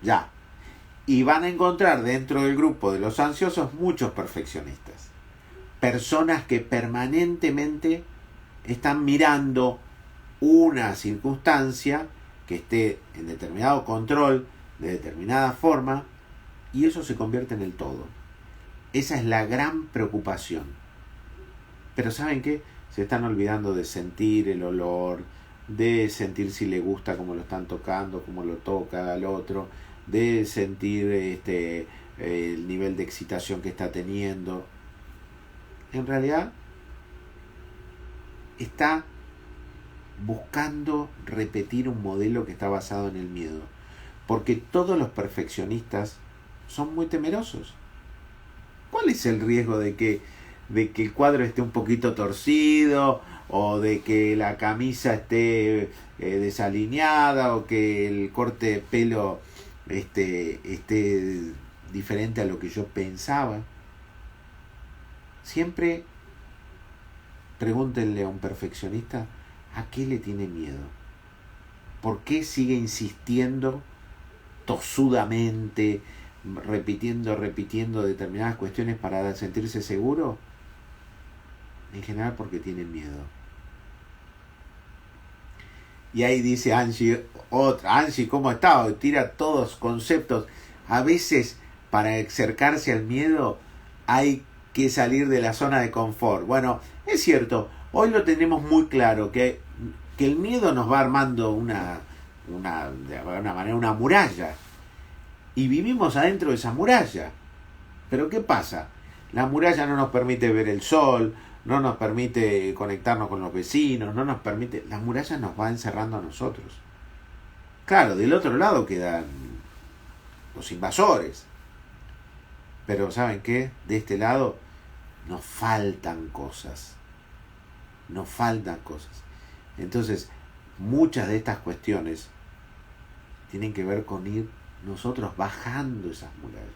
Ya. Y van a encontrar dentro del grupo de los ansiosos muchos perfeccionistas. Personas que permanentemente están mirando una circunstancia que esté en determinado control, de determinada forma, y eso se convierte en el todo. Esa es la gran preocupación. Pero ¿saben qué? Se están olvidando de sentir el olor, de sentir si le gusta cómo lo están tocando, cómo lo toca al otro, de sentir el nivel de excitación que está teniendo. En realidad está buscando repetir un modelo que está basado en el miedo, porque todos los perfeccionistas son muy temerosos. ¿Cuál es el riesgo de que el cuadro esté un poquito torcido, o de que la camisa esté desalineada, o que el corte de pelo esté diferente a lo que yo pensaba? Siempre pregúntenle a un perfeccionista ¿a qué le tiene miedo? ¿Por qué sigue insistiendo tosudamente, repitiendo determinadas cuestiones para sentirse seguro? En general porque tiene miedo. Y ahí dice Angie, ¿cómo está? Tira todos conceptos. A veces para acercarse al miedo hay que salir de la zona de confort. Bueno, es cierto, hoy lo tenemos muy claro, que el miedo nos va armando de alguna manera una muralla. Y vivimos adentro de esa muralla. Pero ¿qué pasa? La muralla no nos permite ver el sol, no nos permite conectarnos con los vecinos, no nos permite... La muralla nos va encerrando a nosotros. Claro, del otro lado quedan los invasores. Pero ¿saben qué? De este lado nos faltan cosas. Nos faltan cosas. Entonces, muchas de estas cuestiones tienen que ver con ir nosotros bajando esas murallas.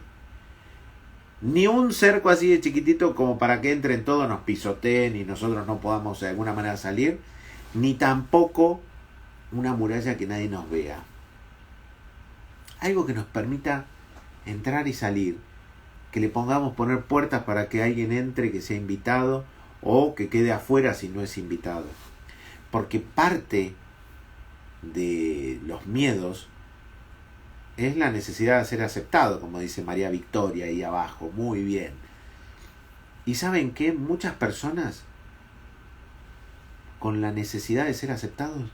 Ni un cerco así de chiquitito como para que entren todos, nos pisoteen y nosotros no podamos de alguna manera salir, ni tampoco una muralla que nadie nos vea. Algo que nos permita entrar y salir, que le pongamos poner puertas para que alguien entre, que sea invitado, o que quede afuera si no es invitado. Porque parte de los miedos es la necesidad de ser aceptado, como dice María Victoria ahí abajo, muy bien. Y ¿saben qué? Muchas personas con la necesidad de ser aceptados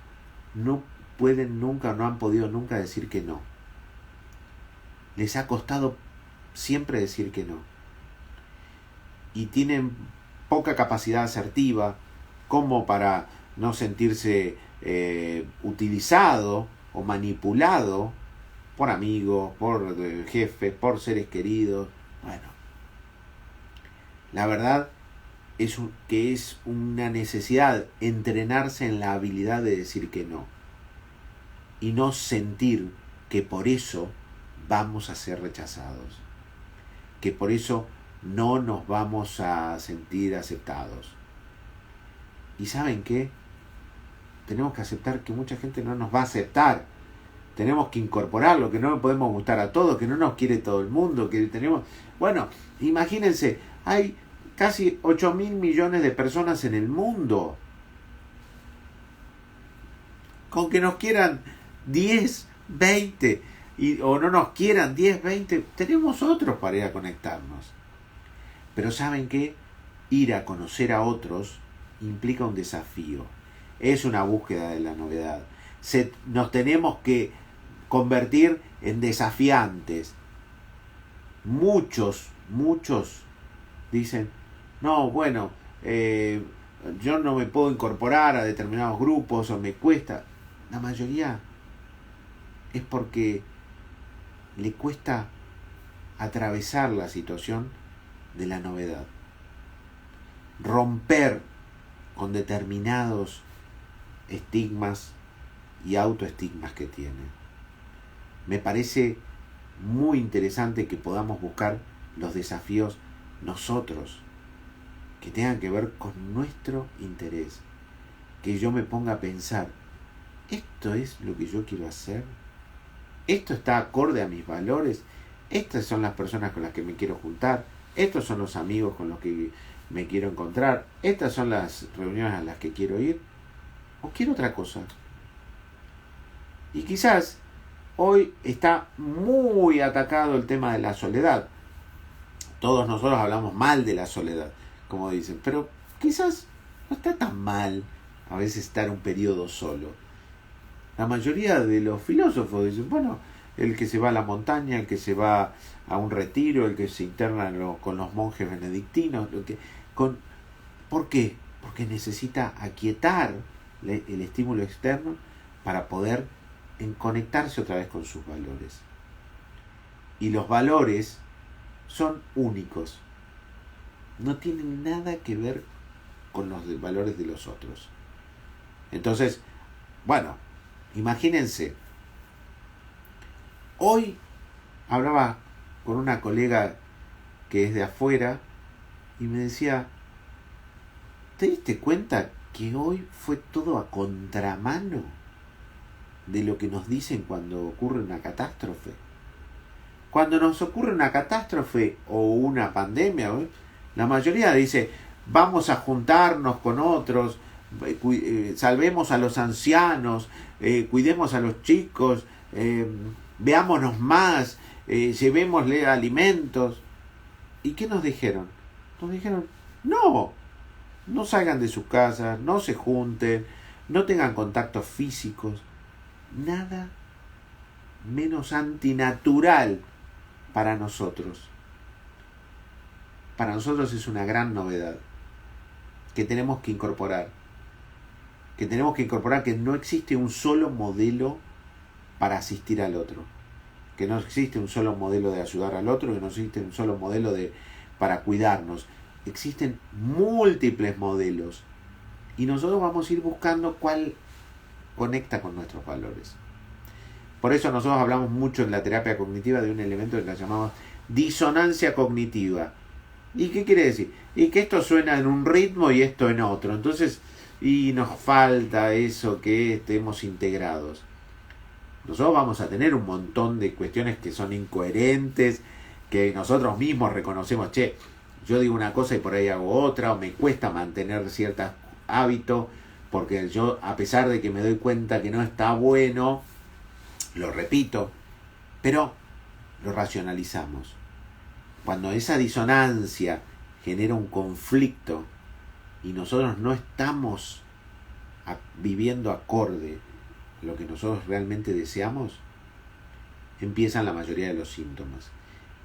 no pueden nunca, no han podido nunca decir que no. Les ha costado siempre decir que no. Y tienen poca capacidad asertiva como para no sentirse utilizado o manipulado por amigos, por jefes, por seres queridos. Bueno, la verdad es que es una necesidad entrenarse en la habilidad de decir que no. Y no sentir que por eso vamos a ser rechazados. Que por eso no nos vamos a sentir aceptados. ¿Y saben qué? Tenemos que aceptar que mucha gente no nos va a aceptar. Tenemos que incorporarlo, que no le podemos gustar a todos, que no nos quiere todo el mundo, que tenemos... Bueno, imagínense, hay casi 8.000 millones de personas en el mundo. Con que nos quieran 10, 20, o no nos quieran 10, 20, tenemos otros para ir a conectarnos. Pero ¿saben qué? Ir a conocer a otros implica un desafío. Es una búsqueda de la novedad. Nos tenemos que convertir en desafiantes. Muchos dicen, no, bueno, yo no me puedo incorporar a determinados grupos o me cuesta. La mayoría es porque le cuesta atravesar la situación de la novedad. Romper con determinados estigmas y autoestigmas que tiene. Me parece muy interesante que podamos buscar los desafíos nosotros, que tengan que ver con nuestro interés. Que yo me ponga a pensar, ¿esto es lo que yo quiero hacer? ¿Esto está acorde a mis valores? ¿Estas son las personas con las que me quiero juntar? ¿Estos son los amigos con los que me quiero encontrar? ¿Estas son las reuniones a las que quiero ir? ¿O quiero otra cosa? Y quizás hoy está muy atacado el tema de la soledad. Todos nosotros hablamos mal de la soledad, como dicen, pero quizás no está tan mal a veces estar un periodo solo. La mayoría de los filósofos dicen, bueno, el que se va a la montaña, el que se va a un retiro, el que se interna con los monjes benedictinos. ¿Por qué? Porque necesita aquietar el estímulo externo para poder conectarse otra vez con sus valores. Y los valores son únicos. No tienen nada que ver con los valores de los otros. Entonces, bueno, imagínense. Hoy hablaba con una colega que es de afuera y me decía, ¿te diste cuenta que hoy fue todo a contramano de lo que nos dicen cuando ocurre una catástrofe? Cuando nos ocurre una catástrofe o una pandemia, la mayoría dice, vamos a juntarnos con otros, salvemos a los ancianos, cuidemos a los chicos, veámonos más, llevémosle alimentos. ¿Y qué nos dijeron? Nos dijeron, no salgan de sus casas, no se junten, no tengan contactos físicos. Nada menos antinatural para nosotros. Para nosotros es una gran novedad que tenemos que incorporar. Que no existe un solo modelo para asistir al otro. Que no existe un solo modelo de ayudar al otro, que no existe un solo modelo para cuidarnos. Existen múltiples modelos. Y nosotros vamos a ir buscando cuál conecta con nuestros valores. Por eso nosotros hablamos mucho en la terapia cognitiva de un elemento que llamamos disonancia cognitiva. ¿Y qué quiere decir? Y que esto suena en un ritmo y esto en otro. Entonces, y nos falta eso que estemos integrados. Nosotros vamos a tener un montón de cuestiones que son incoherentes, que nosotros mismos reconocemos, yo digo una cosa y por ahí hago otra, o me cuesta mantener ciertos hábitos, porque yo, a pesar de que me doy cuenta que no está bueno, lo repito, pero lo racionalizamos. Cuando esa disonancia genera un conflicto y nosotros no estamos viviendo acorde a lo que nosotros realmente deseamos, empiezan la mayoría de los síntomas.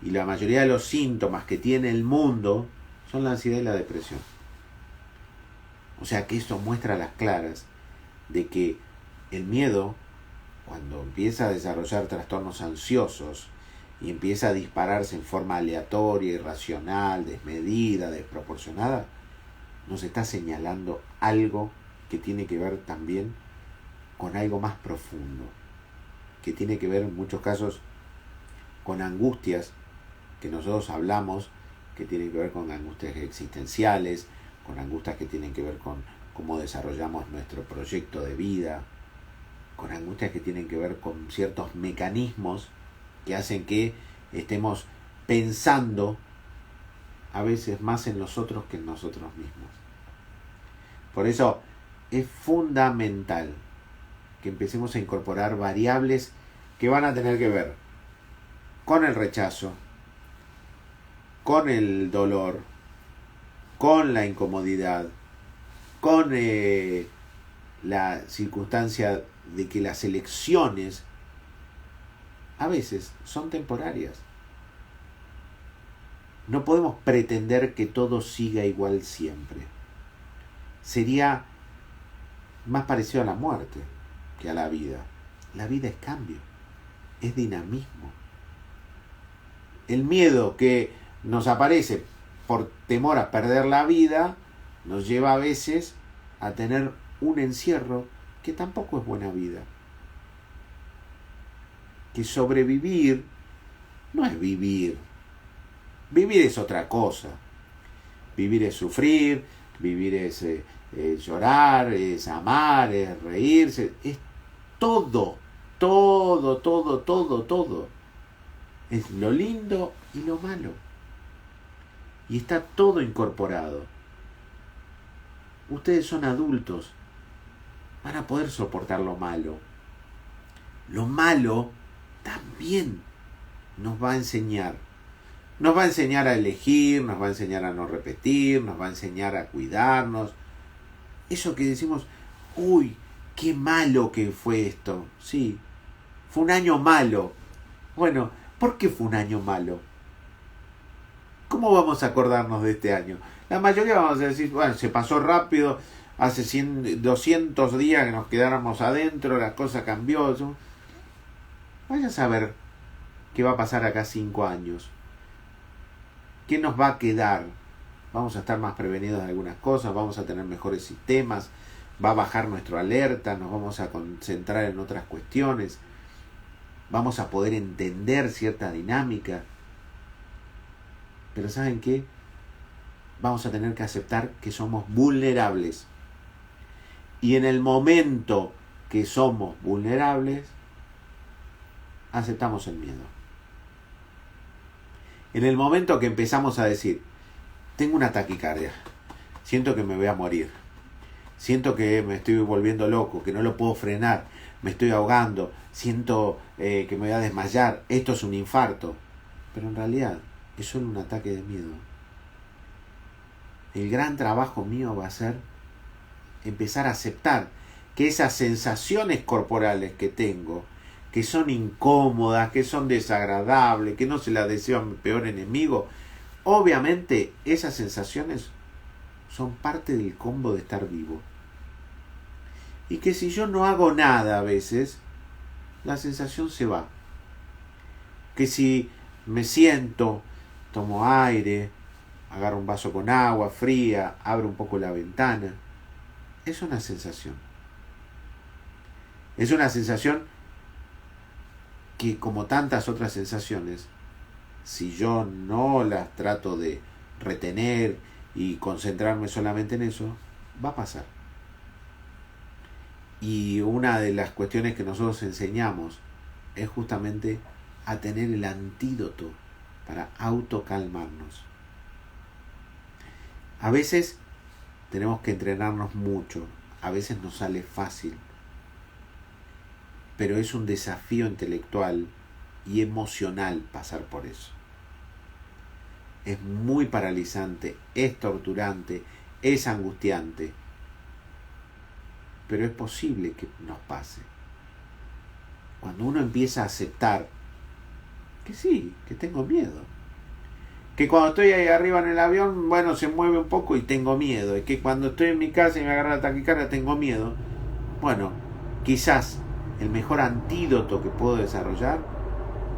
Y la mayoría de los síntomas que tiene el mundo son la ansiedad y la depresión. O sea que esto muestra a las claras de que el miedo, cuando empieza a desarrollar trastornos ansiosos y empieza a dispararse en forma aleatoria, irracional, desmedida, desproporcionada, nos está señalando algo que tiene que ver también con algo más profundo, que tiene que ver en muchos casos con angustias que nosotros hablamos, que tienen que ver con angustias existenciales, con angustias que tienen que ver con cómo desarrollamos nuestro proyecto de vida, con angustias que tienen que ver con ciertos mecanismos que hacen que estemos pensando a veces más en nosotros que en nosotros mismos. Por eso es fundamental que empecemos a incorporar variables que van a tener que ver con el rechazo, con el dolor, con la incomodidad, con la circunstancia de que las elecciones a veces son temporarias. No podemos pretender que todo siga igual siempre. Sería más parecido a la muerte que a la vida. La vida es cambio, es dinamismo. El miedo que nos aparece por temor a perder la vida nos lleva a veces a tener un encierro que tampoco es buena vida. Que sobrevivir no es vivir. Vivir es otra cosa. Vivir es sufrir, vivir es llorar, es amar, es reírse, es todo, todo, todo, todo, todo. Es lo lindo y lo malo. Y está todo incorporado. Ustedes son adultos, van a poder soportar lo malo. Lo malo también nos va a enseñar. Nos va a enseñar a elegir, nos va a enseñar a no repetir, nos va a enseñar a cuidarnos. Eso que decimos, uy, qué malo que fue esto. Sí, fue un año malo. Bueno, ¿por qué fue un año malo? ¿Cómo vamos a acordarnos de este año? La mayoría vamos a decir, bueno, se pasó rápido, hace 200 días que nos quedáramos adentro, la cosa cambió. Vaya a saber qué va a pasar acá 5 años. ¿Qué nos va a quedar? Vamos a estar más prevenidos de algunas cosas, vamos a tener mejores sistemas, va a bajar nuestra alerta, nos vamos a concentrar en otras cuestiones, vamos a poder entender cierta dinámica. Pero ¿saben qué? Vamos a tener que aceptar que somos vulnerables. Y en el momento que somos vulnerables, aceptamos el miedo. En el momento que empezamos a decir, tengo una taquicardia, siento que me voy a morir, siento que me estoy volviendo loco, que no lo puedo frenar, me estoy ahogando, siento que me voy a desmayar, esto es un infarto. Pero en realidad es solo un ataque de miedo. El gran trabajo mío va a ser empezar a aceptar que esas sensaciones corporales que tengo, que son incómodas, que son desagradables, que no se las deseo a mi peor enemigo, obviamente esas sensaciones son parte del combo de estar vivo. Y que si yo no hago nada a veces, la sensación se va. Que si me siento, tomo aire, agarro un vaso con agua fría, abro un poco la ventana, es una sensación. Es una sensación que, como tantas otras sensaciones, si yo no las trato de retener y concentrarme solamente en eso, va a pasar. Y una de las cuestiones que nosotros enseñamos es justamente a tener el antídoto para autocalmarnos. A veces tenemos que entrenarnos mucho, a veces nos sale fácil, pero es un desafío intelectual y emocional pasar por eso. Es muy paralizante, es torturante, es angustiante, pero es posible que nos pase. Cuando uno empieza a aceptar que sí, que tengo miedo, que cuando estoy ahí arriba en el avión, bueno, se mueve un poco y tengo miedo, y que cuando estoy en mi casa y me agarra la taquicardia tengo miedo, bueno, quizás el mejor antídoto que puedo desarrollar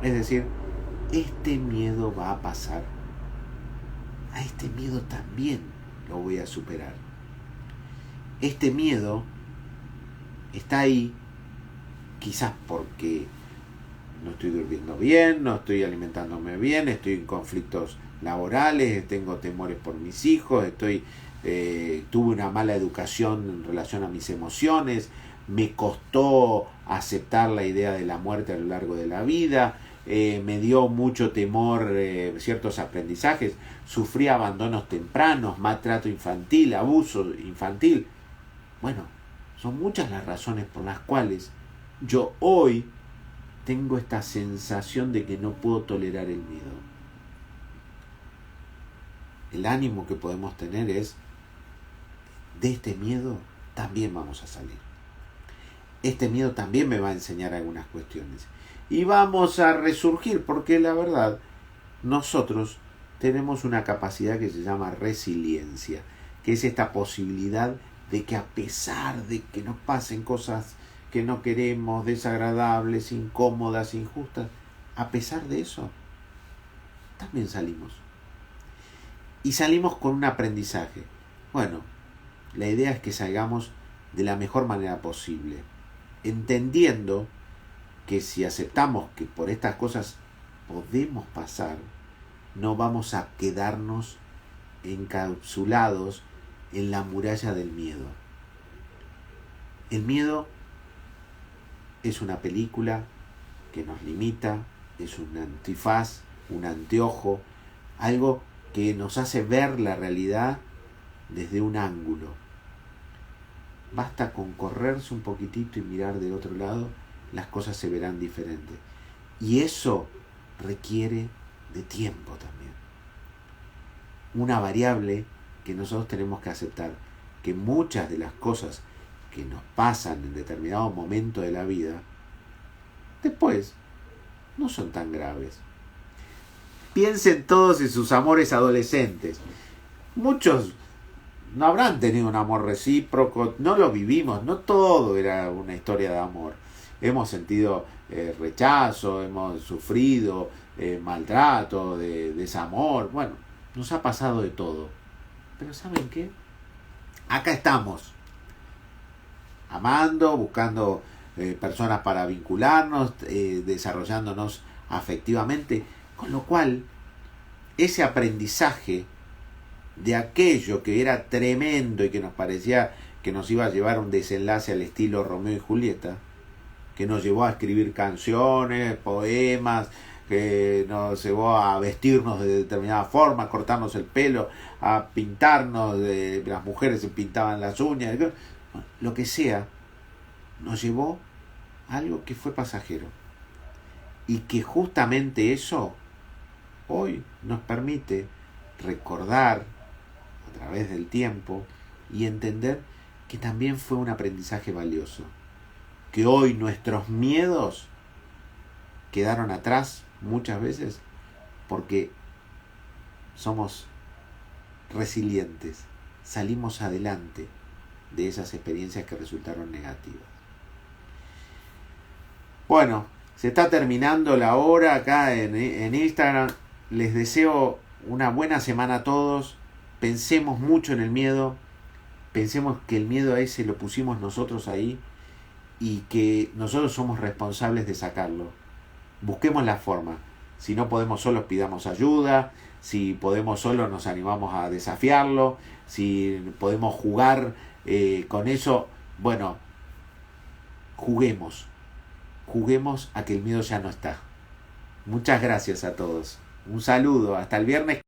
es decir, este miedo va a pasar, a este miedo también lo voy a superar. Este miedo está ahí quizás porque no estoy durmiendo bien, no estoy alimentándome bien, estoy en conflictos laborales, tengo temores por mis hijos, tuve una mala educación en relación a mis emociones, me costó aceptar la idea de la muerte a lo largo de la vida, me dio mucho temor ciertos aprendizajes, sufrí abandonos tempranos, maltrato infantil, abuso infantil. Bueno, son muchas las razones por las cuales yo hoy tengo esta sensación de que no puedo tolerar el miedo. El ánimo que podemos tener es, de este miedo también vamos a salir. Este miedo también me va a enseñar algunas cuestiones. Y vamos a resurgir, porque la verdad, nosotros tenemos una capacidad que se llama resiliencia, que es esta posibilidad de que a pesar de que nos pasen cosas que no queremos, desagradables, incómodas, injustas, a pesar de eso, también salimos. Y salimos con un aprendizaje. Bueno, la idea es que salgamos de la mejor manera posible, entendiendo que si aceptamos que por estas cosas podemos pasar, no vamos a quedarnos encapsulados en la muralla del miedo. El miedo es una película que nos limita, es un antifaz, un anteojo, algo que nos hace ver la realidad desde un ángulo. Basta con correrse un poquitito y mirar del otro lado, las cosas se verán diferentes. Y eso requiere de tiempo también. Una variable que nosotros tenemos que aceptar, que muchas de las cosas que nos pasan en determinado momento de la vida, después no son tan graves. Piensen todos en sus amores adolescentes. Muchos no habrán tenido un amor recíproco, no lo vivimos, no todo era una historia de amor. Hemos sentido rechazo, hemos sufrido maltrato, desamor, bueno, nos ha pasado de todo. Pero ¿saben qué? Acá estamos, amando, buscando personas para vincularnos, desarrollándonos afectivamente, con lo cual ese aprendizaje de aquello que era tremendo y que nos parecía que nos iba a llevar a un desenlace al estilo Romeo y Julieta, que nos llevó a escribir canciones, poemas, que nos llevó a vestirnos de determinada forma, a cortarnos el pelo, a pintarnos, las mujeres se pintaban las uñas, lo que sea, nos llevó a algo que fue pasajero. Y que justamente eso hoy nos permite recordar a través del tiempo y entender que también fue un aprendizaje valioso. Que hoy nuestros miedos quedaron atrás muchas veces porque somos resilientes, salimos adelante de esas experiencias que resultaron negativas. Bueno, se está terminando la hora acá en Instagram. Les deseo una buena semana a todos. Pensemos mucho en el miedo. Pensemos que el miedo a ese lo pusimos nosotros ahí y que nosotros somos responsables de sacarlo. Busquemos la forma. Si no podemos solos, pidamos ayuda. Si podemos solos, nos animamos a desafiarlo. Si podemos jugar con eso, bueno, juguemos. Juguemos a que el miedo ya no está. Muchas gracias a todos. Un saludo. Hasta el viernes.